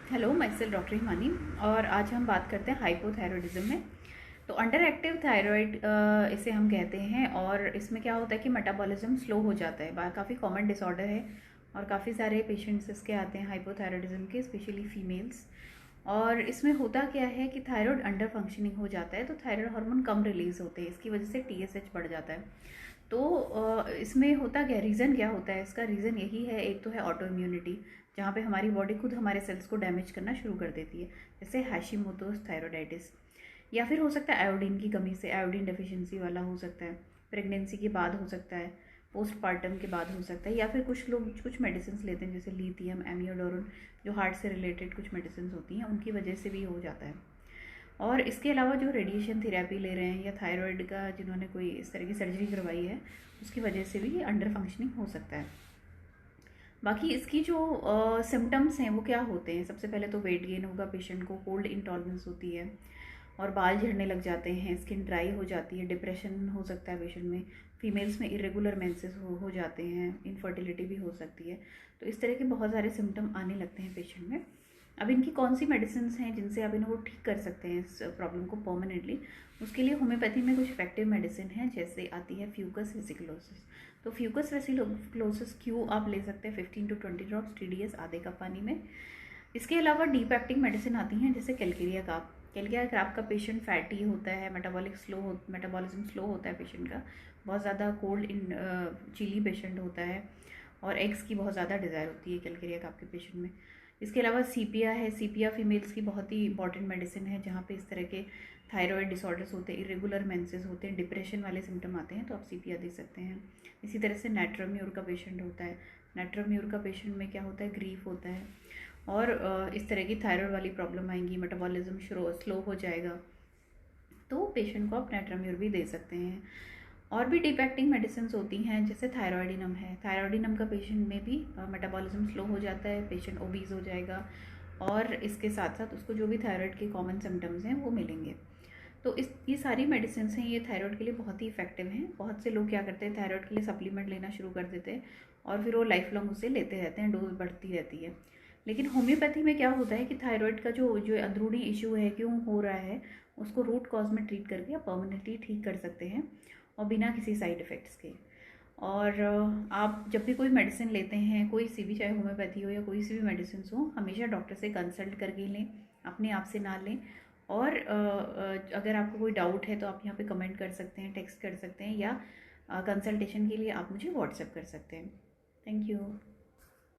Hello, my self doctor Himani. और आज हम बात करते हैं हाइपोथायरॉयडिज्म में। तो अंडर एक्टिव थायराइड इसे हम कहते हैं, और इसमें क्या होता है कि मेटाबॉलिज्म स्लो हो जाता है। काफ़ी कॉमन डिसऑर्डर है और काफ़ी सारे पेशेंट्स इसके आते हैं हाइपोथायरॉयडिज्म के, स्पेशली फीमेल्स। और इसमें होता क्या है कि थायराइड अंडर फंक्शनिंग हो जाता है, तो थायराइड हार्मोन कम रिलीज़ होते हैं, इसकी वजह से टीएसएच बढ़ जाता है। तो इसमें होता क्या, रीज़न क्या होता है इसका? रीज़न यही है, एक तो है ऑटो इम्यूनिटी, जहाँ पे हमारी बॉडी खुद हमारे सेल्स को डैमेज करना शुरू कर देती है, जैसे हैशीमोटोस थायरोइडाइटिस। या फिर हो सकता है आयोडीन की कमी से, आयोडीन डेफिशिएंसी वाला हो सकता है, प्रेगनेंसी के बाद हो सकता है, पोस्टपार्टम के बाद हो सकता है, या फिर कुछ लोग कुछ मेडिसिन लेते हैं जैसे लिथियम, एमियोडोरन, जो हार्ट से रिलेटेड कुछ मेडिसिन होती हैं, उनकी वजह से भी हो जाता है। और इसके अलावा जो रेडिएशन थेरेपी ले रहे हैं, या थायराइड का जिन्होंने कोई इस तरह की सर्जरी करवाई है, उसकी वजह से भी अंडर फंक्शनिंग हो सकता है। बाकी इसकी जो सिम्टम्स हैं वो क्या होते हैं? सबसे पहले तो वेट गेन होगा, पेशेंट को कोल्ड इंटॉलरेंस होती है और बाल झड़ने लग जाते हैं, स्किन ड्राई हो जाती है, डिप्रेशन हो सकता है पेशेंट में, फीमेल्स में इरेगुलर मेंसेस हो जाते हैं, इनफर्टिलिटी भी हो सकती है। तो इस तरह के बहुत सारे सिम्टम आने लगते हैं पेशेंट में। अब इनकी कौन सी मेडिसिन हैं जिनसे आप इन्हें वो ठीक कर सकते हैं इस प्रॉब्लम को परमानेंटली? उसके लिए होम्योपैथी में कुछ इफेक्टिव मेडिसिन है, जैसे आती है फ्यूकस वेसिकुलोसिस। तो फ्यूकस वेसिकुलोसिस क्यू आप ले सकते हैं 15 to 20 ड्रॉप्स TDS आधे कप पानी में। इसके अलावा डीप एक्टिंग मेडिसिन आती हैं, जैसे कैलकेरिया काप। कैलकेरिया काप का पेशेंट फैटी होता है, मेटाबॉलिज्म स्लो होता है पेशेंट का, बहुत ज़्यादा कोल्ड इन चिली पेशेंट होता है, और एग्स की बहुत ज़्यादा डिज़ायर होती है कैलकेरिया काप के पेशेंट में। इसके अलावा सीपिया है। सीपिया फीमेल्स की बहुत ही इंपॉर्टेंट मेडिसिन है, जहाँ पे इस तरह के थायराइड डिसऑर्डर्स होते हैं, इरेगुलर मेंसेस होते हैं, डिप्रेशन वाले सिम्टम आते हैं, तो आप सीपिया दे सकते हैं। इसी तरह से नेट्रोम्यूर का पेशेंट होता है। नेट्रोम्यूर का पेशेंट में क्या होता है, ग्रीफ होता है, और इस तरह की थायराइड वाली प्रॉब्लम आएंगी, मेटाबॉलिज्म स्लो हो जाएगा, तो पेशेंट को आप नेट्रोम्यूर भी दे सकते हैं। और भी डीप एक्टिंग मेडिसिन होती हैं, जैसे थायरॉयडिनम है। थायरॉयडिनम का पेशेंट में भी मेटाबॉलिज्म स्लो हो जाता है, पेशेंट ओबीज हो जाएगा, और इसके साथ साथ उसको जो भी थायराइड के कॉमन सिम्टम्स हैं वो मिलेंगे। तो ये सारी मेडिसिन हैं, ये थायराइड के लिए बहुत ही इफेक्टिव हैं। बहुत से लोग क्या करते हैं, थायराइड के लिए सप्लीमेंट लेना शुरू कर देते हैं, और फिर वो लाइफ लॉन्ग उसे लेते रहते हैं, डोज बढ़ती रहती है। लेकिन होम्योपैथी में क्या होता है कि थायराइड का जो जो अंदरूनी इशू है, क्यों हो रहा है, उसको रूट कॉज में ट्रीट करके आप परमानेंटली ठीक कर सकते हैं, और बिना किसी साइड इफ़ेक्ट्स के। और आप जब भी कोई मेडिसिन लेते हैं, कोई सी भी, चाहे होम्योपैथी हो या कोई सी भी मेडिसिन हो, हमेशा डॉक्टर से कंसल्ट करके लें, अपने आप से ना लें। और अगर आपको कोई डाउट है तो आप यहाँ पे कमेंट कर सकते हैं, टेक्स्ट कर सकते हैं, या कंसल्टेशन के लिए आप मुझे व्हाट्सएप कर सकते हैं। Thank you.